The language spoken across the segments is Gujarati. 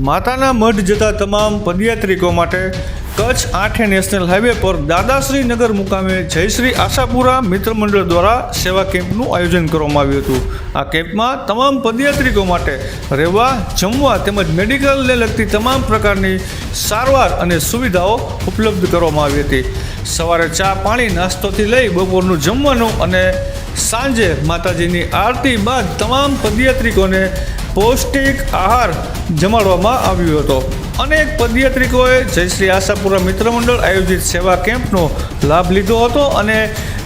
માતાના મઢ જતા તમામ પદયાત્રિકો માટે કચ્છ 8 નેશનલ હાઈવે પર દાદાશ્રી નગર મુકામે જયશ્રી આશાપુરા મિત્ર મંડળ દ્વારા સેવા કેમ્પનું આયોજન કરવામાં આવ્યું હતું। આ કેમ્પમાં તમામ પદયાત્રિકો માટે રહેવા, જમવા તેમજ મેડિકલને લગતી તમામ પ્રકારની સારવાર અને સુવિધાઓ ઉપલબ્ધ કરવામાં આવી હતી। સવારે ચા પાણી નાસ્તોથી લઈ બપોરનું જમવાનું અને સાંજે માતાજીની આરતી બાદ તમામ પદયાત્રિકોને પૌષ્ટિક આહાર જમાડવામાં આવ્યો હતો। અનેક પદયાત્રિકોએ જયશ્રી આશાપુરા મિત્ર મંડળ આયોજિત સેવા કેમ્પનો લાભ લીધો હતો અને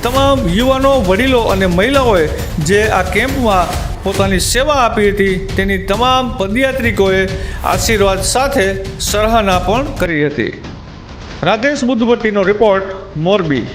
તમામ યુવાનો, વડીલો અને મહિલાઓએ જે આ કેમ્પમાં પોતાની સેવા આપી હતી તેની તમામ પદયાત્રિકોએ આશીર્વાદ સાથે સરાહના પણ કરી હતી। રાજેશ બુદ્ધભટ્ટીનો રિપોર્ટ, મોરબી।